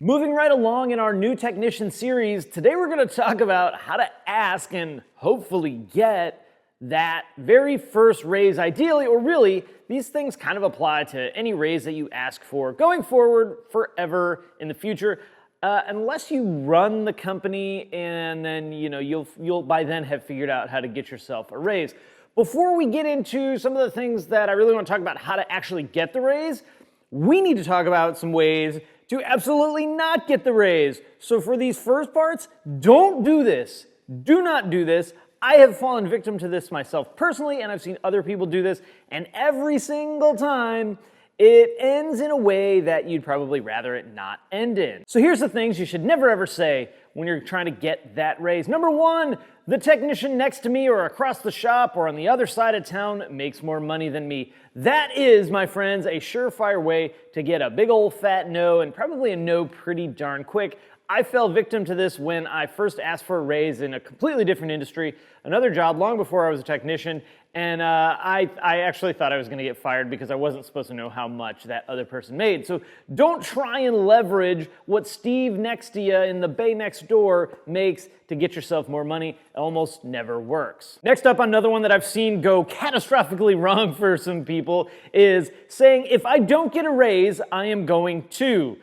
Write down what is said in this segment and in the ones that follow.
Moving right along in our new technician series, today we're going to talk about how to ask and hopefully get that very first raise ideally, or really, these things kind of apply to any raise that you ask for going forward forever in the future, unless you run the company and then you'll by then have figured out how to get yourself a raise. Before we get into some of the things that I really want to talk about how to actually get the raise, we need to talk about some ways to absolutely not get the raise. So for these first parts, don't do this. Do not do this. I have fallen victim to this myself personally, and I've seen other people do this, and every single time it ends in a way that you'd probably rather it not end in. So here's the things you should never ever say when you're trying to get that raise. Number one, the technician next to me or across the shop or on the other side of town makes more money than me. That is, my friends, a surefire way to get a big old fat no, and probably a no pretty darn quick. I fell victim to this when I first asked for a raise in a completely different industry, another job long before I was a technician, and I actually thought I was going to get fired because I wasn't supposed to know how much that other person made. So don't try and leverage what Steve next to you in the bay next door makes to get yourself more money. It almost never works. Next up, another one that I've seen go catastrophically wrong for some people is saying, if I don't get a raise, I am going to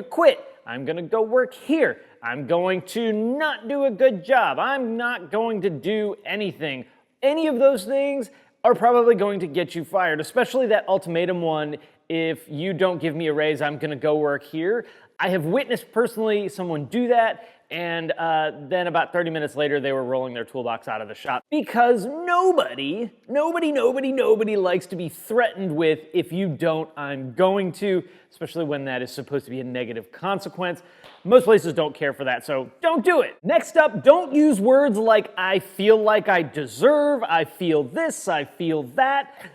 quit. I'm going to go work here. I'm going to not do a good job. I'm not going to do anything. Any of those things are probably going to get you fired, especially that ultimatum one. If you don't give me a raise, I'm going to go work here. I have witnessed personally someone do that, and then about 30 minutes later, they were rolling their toolbox out of the shop because nobody likes to be threatened with, if you don't, I'm going to, especially when that is supposed to be a negative consequence. Most places don't care for that, so don't do it. Next up, don't use words like I feel like I deserve, I feel this, I feel that.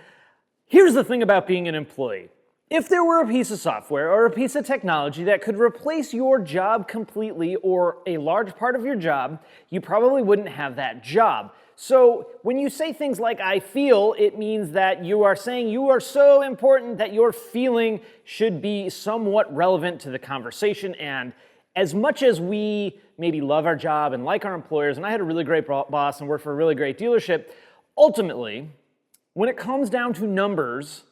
Here's the thing about being an employee. If there were a piece of software or a piece of technology that could replace your job completely or a large part of your job, you probably wouldn't have that job. So when you say things like I feel, it means that you are saying you are so important that your feeling should be somewhat relevant to the conversation. And as much as we maybe love our job and like our employers, and I had a really great boss and worked for a really great dealership, ultimately, when it comes down to numbers,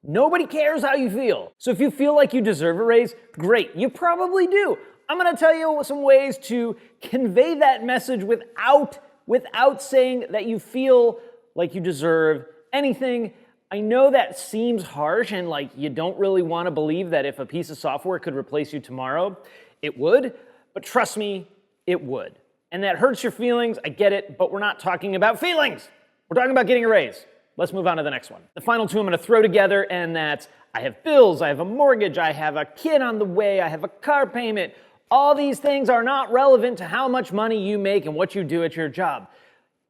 nobody cares how you feel. So if you feel like you deserve a raise, great, you probably do. I'm gonna tell you some ways to convey that message without saying that you feel like you deserve anything. I know that seems harsh and like you don't really wanna believe that if a piece of software could replace you tomorrow, it would, but trust me, it would. And that hurts your feelings, I get it, but we're not talking about feelings. We're talking about getting a raise. Let's move on to the next one. The final two I'm going to throw together, and that's I have bills, I have a mortgage, I have a kid on the way, I have a car payment. All these things are not relevant to how much money you make and what you do at your job.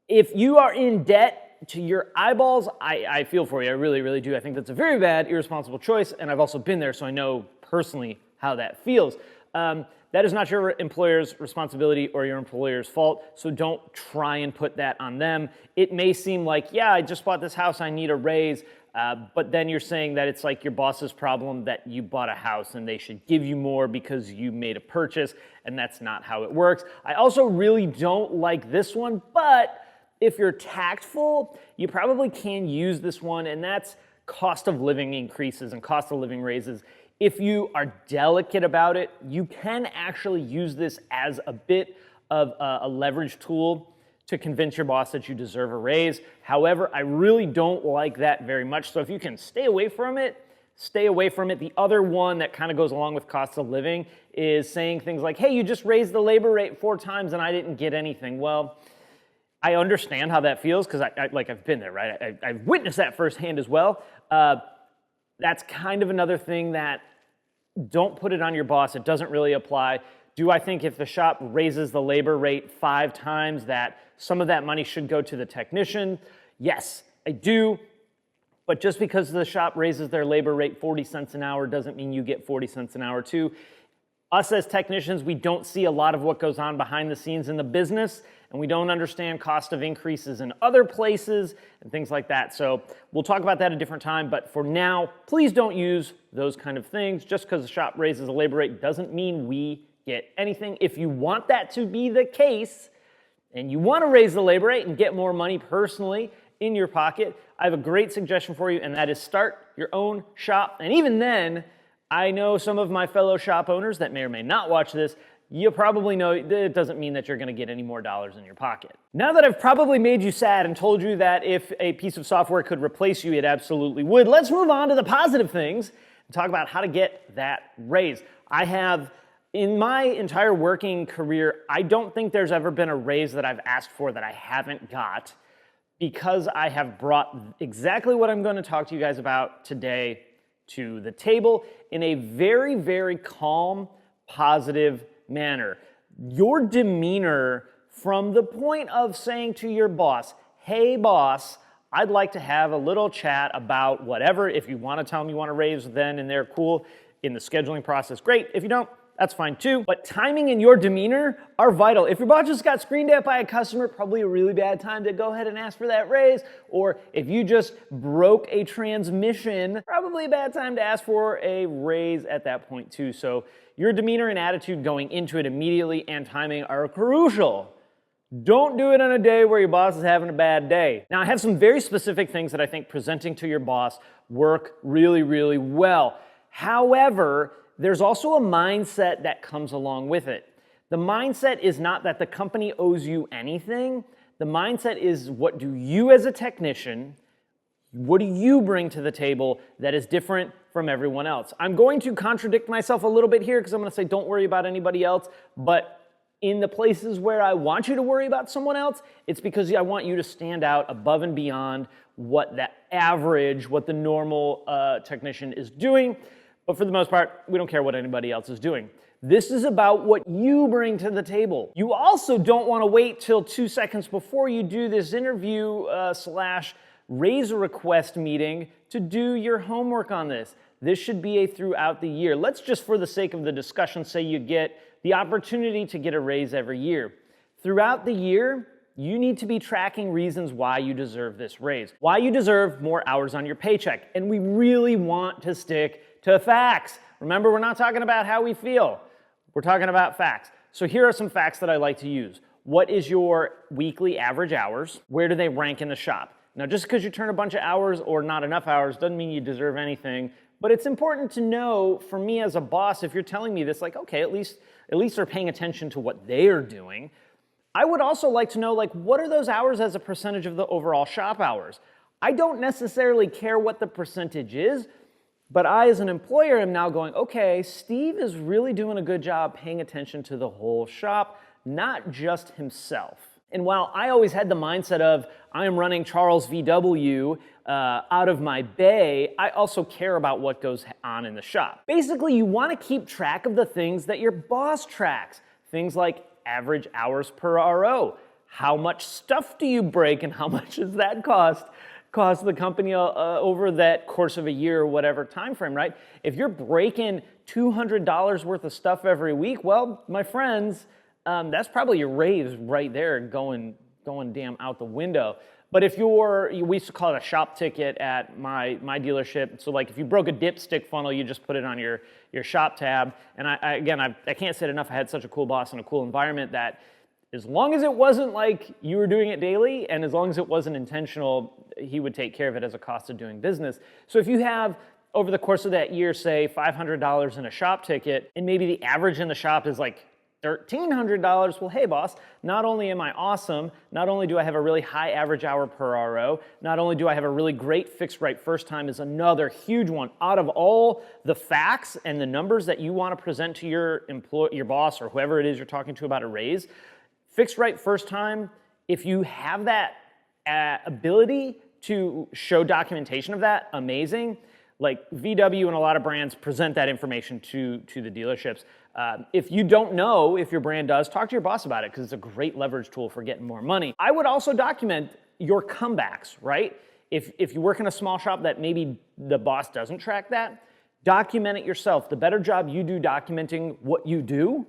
If you are in debt to your eyeballs, I feel for you. I really, really do. I think that's a very bad, irresponsible choice, and I've also been there, so I know personally how that feels. That is not your employer's responsibility or your employer's fault, so don't try and put that on them. It may seem like, yeah, I just bought this house, I need a raise, but then you're saying that it's like your boss's problem that you bought a house and they should give you more because you made a purchase, and that's not how it works. I also really don't like this one, but if you're tactful, you probably can use this one, and that's cost of living increases and cost of living raises. If you are delicate about it, you can actually use this as a bit of a leverage tool to convince your boss that you deserve a raise. However, I really don't like that very much. So if you can stay away from it, stay away from it. The other one that kind of goes along with cost of living is saying things like, hey, you just raised the labor rate 4 times and I didn't get anything. Well, I understand how that feels because I've been there, right? I've witnessed that firsthand as well. That's kind of another thing that don't put it on your boss. It doesn't really apply. Do I think if the shop raises the labor rate 5 times that some of that money should go to the technician? Yes, I do. But just because the shop raises their labor rate 40 cents an hour doesn't mean you get 40 cents an hour too. Us as technicians, we don't see a lot of what goes on behind the scenes in the business, and we don't understand cost of increases in other places and things like that. So we'll talk about that at a different time, but for now, please don't use those kind of things. Just because the shop raises a labor rate doesn't mean we get anything. If you want that to be the case, and you want to raise the labor rate and get more money personally in your pocket, I have a great suggestion for you, and that is start your own shop. And even then, I know some of my fellow shop owners that may or may not watch this, you probably know it doesn't mean that you're going to get any more dollars in your pocket. Now that I've probably made you sad and told you that if a piece of software could replace you, it absolutely would, let's move on to the positive things and talk about how to get that raise. In my entire working career, I don't think there's ever been a raise that I've asked for that I haven't got, because I have brought exactly what I'm going to talk to you guys about today to the table in a very, very calm, positive manner. Your demeanor from the point of saying to your boss, hey boss, I'd like to have a little chat about whatever. If you want to tell them you want to raise then and there, cool. In the scheduling process, great. If you don't, that's fine too. But timing and your demeanor are vital. If your boss just got screamed at by a customer, probably a really bad time to go ahead and ask for that raise. Or if you just broke a transmission, probably a bad time to ask for a raise at that point too. So your demeanor and attitude going into it immediately and timing are crucial. Don't do it on a day where your boss is having a bad day. Now, I have some very specific things that I think presenting to your boss work really, really well. However, there's also a mindset that comes along with it. The mindset is not that the company owes you anything. The mindset is, what do you as a technician, what do you bring to the table that is different from everyone else? I'm going to contradict myself a little bit here because I'm going to say don't worry about anybody else, but in the places where I want you to worry about someone else, it's because I want you to stand out above and beyond what the normal technician is doing. But for the most part, we don't care what anybody else is doing. This is about what you bring to the table. You also don't want to wait till 2 seconds before you do this interview / raise a request meeting to do your homework on this. This should be a throughout the year. Let's just, for the sake of the discussion, say you get the opportunity to get a raise every year. Throughout the year, you need to be tracking reasons why you deserve this raise, why you deserve more hours on your paycheck. And we really want to stick to facts. Remember, we're not talking about how we feel. We're talking about facts. So here are some facts that I like to use. What is your weekly average hours? Where do they rank in the shop? Now, just because you turn a bunch of hours or not enough hours doesn't mean you deserve anything, but it's important to know, for me as a boss, if you're telling me this, like, okay, at least they're paying attention to what they're doing. I would also like to know, like, what are those hours as a percentage of the overall shop hours? I don't necessarily care what the percentage is, but I, as an employer, am now going, okay, Steve is really doing a good job paying attention to the whole shop, not just himself. And while I always had the mindset of, I am running Charles VW out of my bay, I also care about what goes on in the shop. Basically, you want to keep track of the things that your boss tracks. Things like average hours per RO. How much stuff do you break and how much does that cost the company over that course of a year or whatever time frame, right? If you're breaking $200 worth of stuff every week, well, my friends, that's probably your raise right there going damn out the window. But if we used to call it a shop ticket at my dealership. So like if you broke a dipstick funnel, you just put it on your shop tab. And I can't say it enough, I had such a cool boss and a cool environment that as long as it wasn't like you were doing it daily and as long as it wasn't intentional, he would take care of it as a cost of doing business. So if you have, over the course of that year, say $500 in a shop ticket, and maybe the average in the shop is like $1,300, well, hey boss, not only am I awesome, not only do I have a really high average hour per RO, not only do I have a really great fixed right first time is another huge one. Out of all the facts and the numbers that you want to present to your boss or whoever it is you're talking to about a raise, fixed right first time, if you have that ability to show documentation of that, amazing. Like VW and a lot of brands present that information to the dealerships. If you don't know if your brand does, talk to your boss about it because it's a great leverage tool for getting more money. I would also document your comebacks, right? If you work in a small shop that maybe the boss doesn't track that, Document it yourself. The better job you do documenting what you do,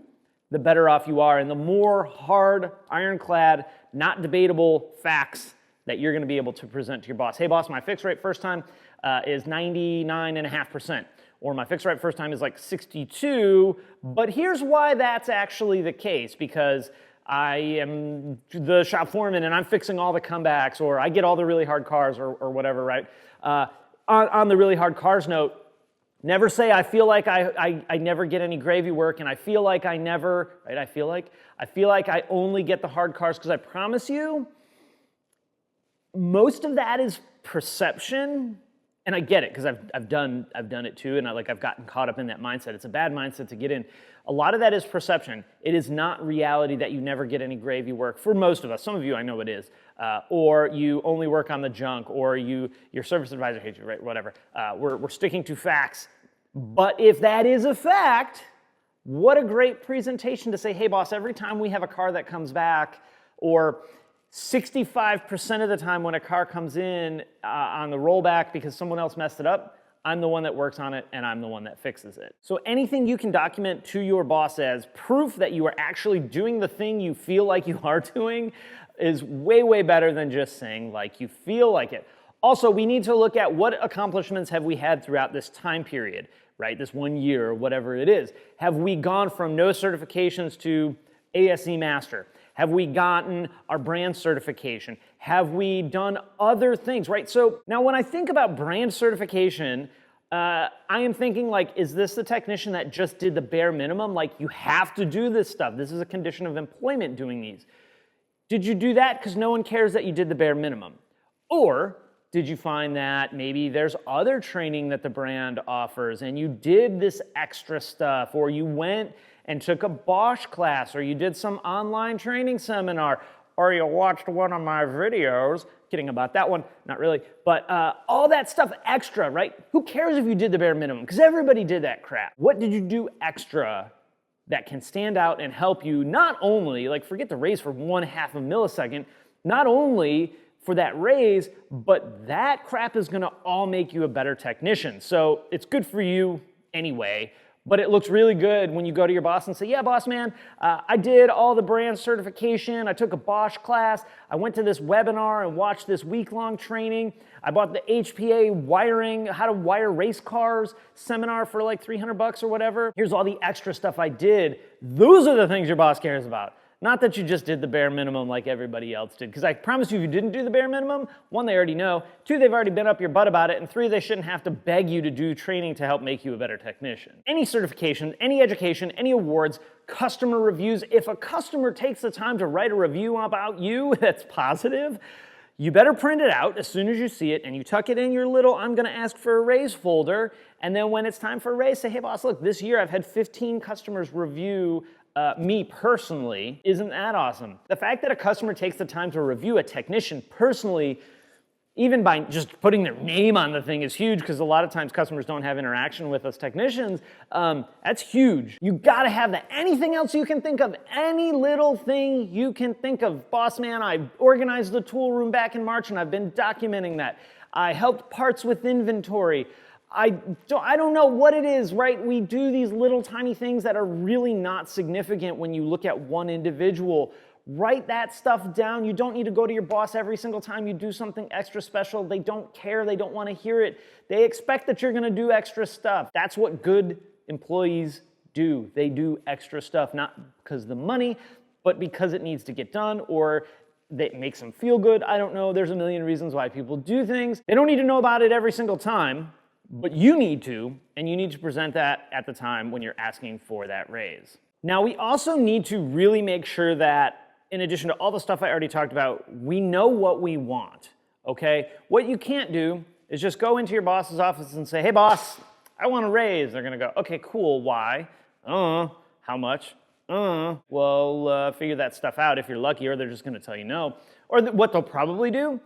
the better off you are, and the more hard, ironclad, not debatable facts that you're going to be able to present to your boss. Hey boss, my fix rate first time is 99.5%, or my fix rate first time is like 62, but here's why that's actually the case, because I am the shop foreman and I'm fixing all the comebacks, or I get all the really hard cars, or whatever, right? On the really hard cars note, never say I feel like I never get any gravy work, and I feel like I never, right? I feel like I only get the hard cars, because I promise you, most of that is perception, and I get it because I've done it too, and I've gotten caught up in that mindset. It's a bad mindset to get in. A lot of that is perception. It is not reality that you never get any gravy work for most of us. Some of you I know it is, or you only work on the junk, or your service advisor hates you, right? Whatever. We're sticking to facts. But if that is a fact, what a great presentation to say, hey boss, every time we have a car that comes back, or 65% of the time when a car comes in on the rollback because someone else messed it up, I'm the one that works on it and I'm the one that fixes it. So anything you can document to your boss as proof that you are actually doing the thing you feel like you are doing is way, way better than just saying like you feel like it. Also, we need to look at what accomplishments have we had throughout this time period, right? This 1 year or whatever it is. Have we gone from no certifications to ASE Master? Have we gotten our brand certification? Have we done other things, right? So now when I think about brand certification, I am thinking like, is this the technician that just did the bare minimum? Like you have to do this stuff. This is a condition of employment doing these. Did you do that because no one cares that you did the bare minimum? Or did you find that maybe there's other training that the brand offers and you did this extra stuff, or you went and took a Bosch class, or you did some online training seminar, or you watched one of my videos? Kidding about that one, not really, but all that stuff extra, right? Who cares if you did the bare minimum? Because everybody did that crap. What did you do extra that can stand out and help you not only, like forget the raise for 1/2 of a millisecond, not only for that raise, but that crap is gonna all make you a better technician. So it's good for you anyway, but it looks really good when you go to your boss and say, yeah, boss man, I did all the brand certification, I took a Bosch class, I went to this webinar and watched this week-long training, I bought the HPA wiring, how to wire race cars seminar for like $300 or whatever. Here's all the extra stuff I did. Those are the things your boss cares about. Not that you just did the bare minimum like everybody else did. Because I promise you, if you didn't do the bare minimum, 1, they already know. 2, they've already been up your butt about it. And 3, they shouldn't have to beg you to do training to help make you a better technician. Any certification, any education, any awards, customer reviews, if a customer takes the time to write a review about you that's positive, you better print it out as soon as you see it and you tuck it in your little I'm gonna ask for a raise folder. And then when it's time for a raise, say, hey boss, look, this year I've had 15 customers review me personally. Isn't that awesome? The fact that a customer takes the time to review a technician personally, even by just putting their name on the thing, is huge, because a lot of times customers don't have interaction with us technicians. That's huge. You gotta have that. Anything else you can think of, any little thing you can think of. Boss man, I organized the tool room back in March and I've been documenting that. I helped parts with inventory. I don't know what it is, right? We do these little tiny things that are really not significant when you look at one individual. Write that stuff down. You don't need to go to your boss every single time you do something extra special. They don't care. They don't want to hear it. They expect that you're going to do extra stuff. That's what good employees do. They do extra stuff, not because of the money, but because it needs to get done, or that makes them feel good. I don't know. There's a million reasons why people do things. They don't need to know about it every single time. But you need to, and you need to present that at the time when you're asking for that raise. Now, we also need to really make sure that, in addition to all the stuff I already talked about, we know what we want, okay? What you can't do is just go into your boss's office and say, hey, boss, I want a raise. They're gonna go, okay, cool, why? How much? Well, figure that stuff out if you're lucky, or they're just gonna tell you no. Or what they'll probably do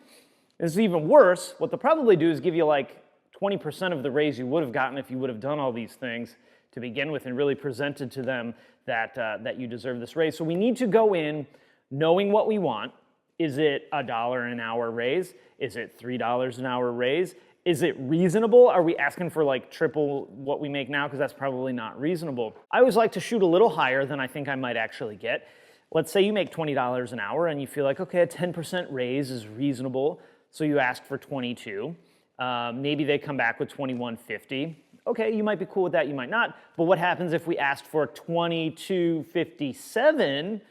is even worse. What they'll probably do is give you like 20% of the raise you would have gotten if you would have done all these things to begin with and really presented to them that you deserve this raise. So we need to go in knowing what we want. Is it $1 an hour raise? Is it $3 an hour raise? Is it reasonable? Are we asking for like triple what we make now? Because that's probably not reasonable. I always like to shoot a little higher than I think I might actually get. Let's say you make $20 an hour and you feel like, okay, a 10% raise is reasonable. So you ask for 22. Maybe they come back with 21.50. Okay, you might be cool with that, you might not. But what happens if we asked for 22.57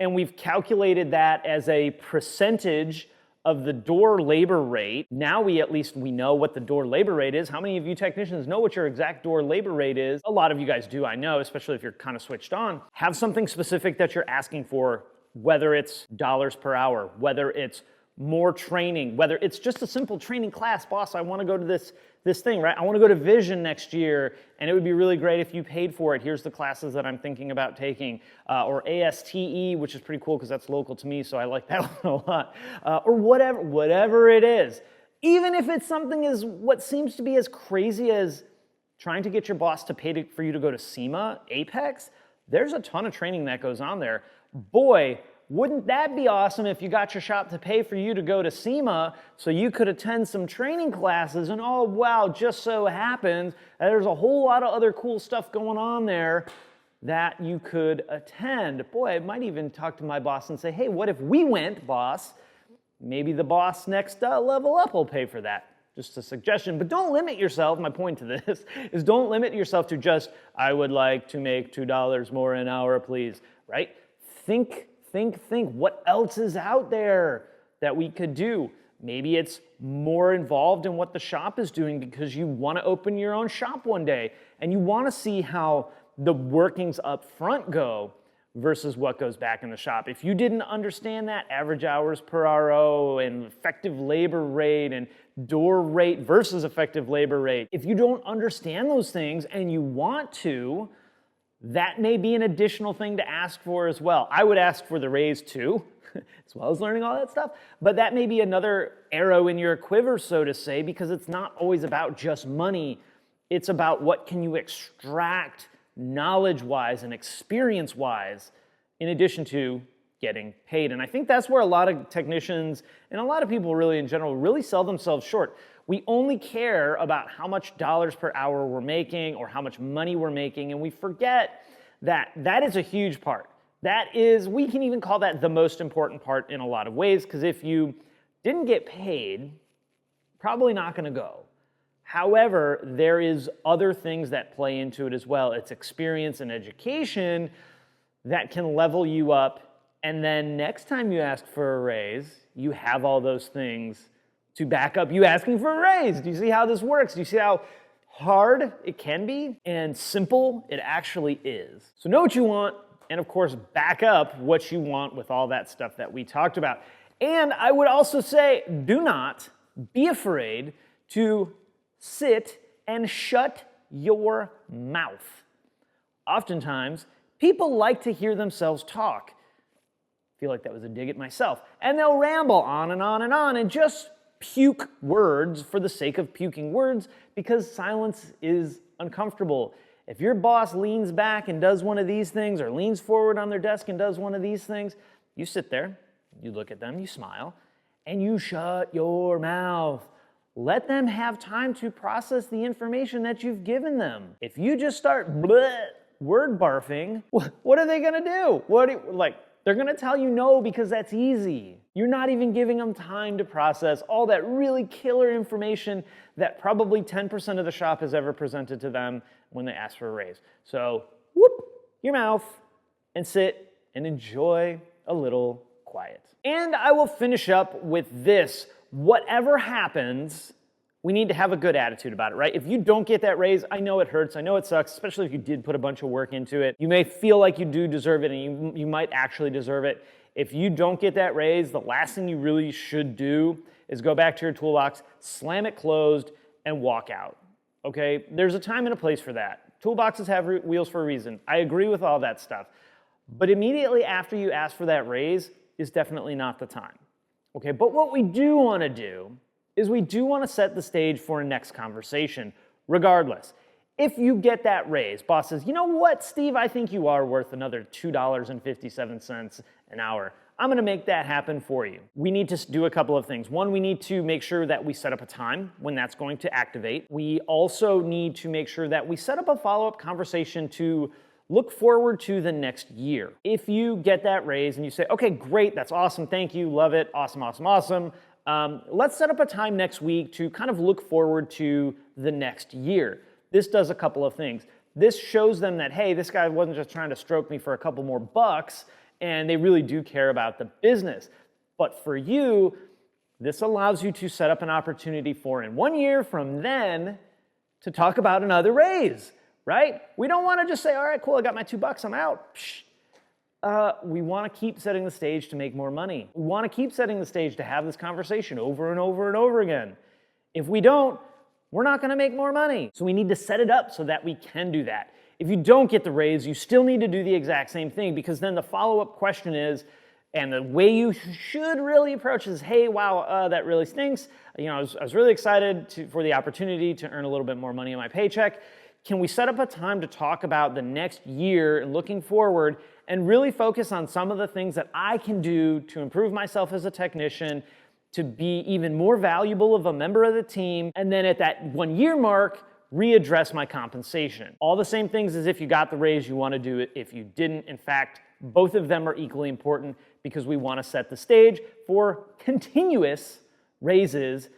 and we've calculated that as a percentage of the door labor rate? Now we know what the door labor rate is. How many of you technicians know what your exact door labor rate is? A lot of you guys do, I know, especially if you're kind of switched on. Have something specific that you're asking for, whether it's dollars per hour, whether it's more training, whether it's just a simple training class. Boss, I want to go to this thing, right? I want to go to Vision next year, and it would be really great if you paid for it. Here's the classes that I'm thinking about taking. Or ASTE, which is pretty cool because that's local to me, so I like that one a lot. Or whatever it is. Even if it's something as what seems to be as crazy as trying to get your boss to pay for you to go to SEMA, Apex, there's a ton of training that goes on there. Boy, wouldn't that be awesome if you got your shop to pay for you to go to SEMA so you could attend some training classes, and oh wow, just so happens that there's a whole lot of other cool stuff going on there that you could attend. Boy, I might even talk to my boss and say, hey, what if we went, boss? Maybe the boss next level up will pay for that. Just a suggestion, but don't limit yourself. My point to this is don't limit yourself to just, I would like to make $2 more an hour, please, right? Think. What else is out there that we could do? Maybe it's more involved in what the shop is doing because you want to open your own shop one day and you want to see how the workings up front go versus what goes back in the shop. If you didn't understand that average hours per RO and effective labor rate and door rate versus effective labor rate, if you don't understand those things and you want to, that may be an additional thing to ask for as well. I would ask for the raise too, as well as learning all that stuff, but that may be another arrow in your quiver, so to say, because it's not always about just money. It's about what can you extract knowledge-wise and experience-wise in addition to getting paid. And I think that's where a lot of technicians and a lot of people really in general really sell themselves short. We only care about how much dollars per hour we're making or how much money we're making, and we forget that that is a huge part. That is, we can even call that the most important part in a lot of ways, because if you didn't get paid, probably not going to go. However, there is other things that play into it as well. It's experience and education that can level you up, and then next time you ask for a raise, you have all those things to back up you asking for a raise. Do you see how this works? Do you see how hard it can be and simple it actually is? So know what you want, and of course back up what you want with all that stuff that we talked about. And I would also say, do not be afraid to sit and shut your mouth. Oftentimes, people like to hear themselves talk. I feel like that was a dig at myself. And they'll ramble on and on and on and just puke words for the sake of puking words because silence is uncomfortable. If your boss leans back and does one of these things or leans forward on their desk and does one of these things, you sit there, you look at them, you smile, and you shut your mouth. Let them have time to process the information that you've given them. If you just start word barfing, what are they gonna do? They're gonna tell you no because that's easy. You're not even giving them time to process all that really killer information that probably 10% of the shop has ever presented to them when they ask for a raise. So, whoop your mouth and sit and enjoy a little quiet. And I will finish up with this. Whatever happens, we need to have a good attitude about it, right? If you don't get that raise, I know it hurts, I know it sucks, especially if you did put a bunch of work into it. You may feel like you do deserve it, and you might actually deserve it. If you don't get that raise, the last thing you really should do is go back to your toolbox, slam it closed, and walk out, okay? There's a time and a place for that. Toolboxes have wheels for a reason. I agree with all that stuff. But immediately after you ask for that raise is definitely not the time, okay? But what we do want to do is we do want to set the stage for a next conversation, regardless. If you get that raise, boss says, you know what, Steve, I think you are worth another $2.57 an hour. I'm gonna make that happen for you. We need to do a couple of things. One, we need to make sure that we set up a time when that's going to activate. We also need to make sure that we set up a follow-up conversation to look forward to the next year. If you get that raise and you say, okay, great, that's awesome, thank you, love it, awesome, awesome, awesome. Let's set up a time next week to kind of look forward to the next year. This does a couple of things. This shows them that, hey, this guy wasn't just trying to stroke me for a couple more bucks, and they really do care about the business. But for you, this allows you to set up an opportunity for in 1 year from then to talk about another raise, right? We don't want to just say, all right, cool, I got my $2, I'm out. We want to keep setting the stage to make more money. We want to keep setting the stage to have this conversation over and over and over again. If we don't, we're not going to make more money. So we need to set it up so that we can do that. If you don't get the raise, you still need to do the exact same thing, because then the follow-up question is, and the way you should really approach is, hey, wow, that really stinks. You know, I was really excited for the opportunity to earn a little bit more money on my paycheck. Can we set up a time to talk about the next year and looking forward and really focus on some of the things that I can do to improve myself as a technician, to be even more valuable of a member of the team, and then at that 1 year mark, readdress my compensation. All the same things as if you got the raise, you want to do it. If you didn't, in fact, both of them are equally important, because we want to set the stage for continuous raises.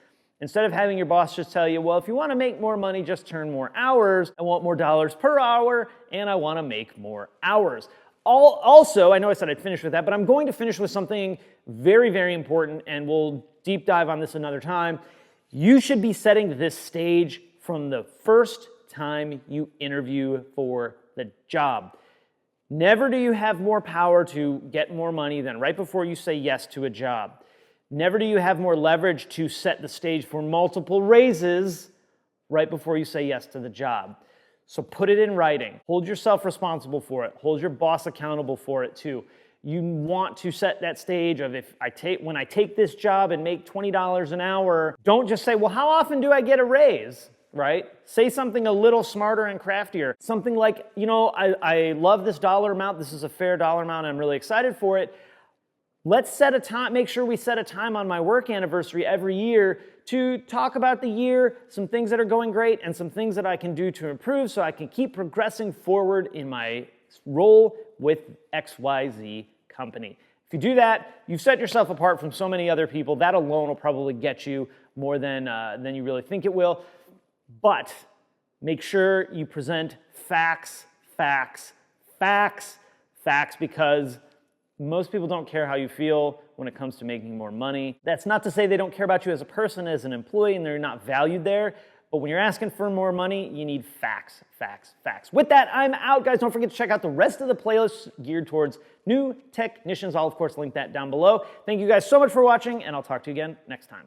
Instead of having your boss just tell you, well, if you want to make more money, just turn more hours. I want more dollars per hour, and I want to make more hours. Also, I know I said I'd finish with that, but I'm going to finish with something very, very important, and we'll deep dive on this another time. You should be setting this stage from the first time you interview for the job. Never do you have more power to get more money than right before you say yes to a job. Never do you have more leverage to set the stage for multiple raises right before you say yes to the job. So put it in writing. Hold yourself responsible for it. Hold your boss accountable for it too. You want to set that stage of, when I take this job and make $20 an hour, don't just say, well, how often do I get a raise, right? Say something a little smarter and craftier. Something like, you know, I love this dollar amount. This is a fair dollar amount. I'm really excited for it. Let's set a time, make sure we set a time on my work anniversary every year to talk about the year, some things that are going great, and some things that I can do to improve so I can keep progressing forward in my role with XYZ company. If you do that, you've set yourself apart from so many other people. That alone will probably get you more than you really think it will. But make sure you present facts, because most people don't care how you feel when it comes to making more money. That's not to say they don't care about you as a person, as an employee, and they're not valued there. But when you're asking for more money, you need facts. With that, I'm out, guys. Don't forget to check out the rest of the playlists geared towards new technicians. I'll, of course, link that down below. Thank you guys so much for watching, and I'll talk to you again next time.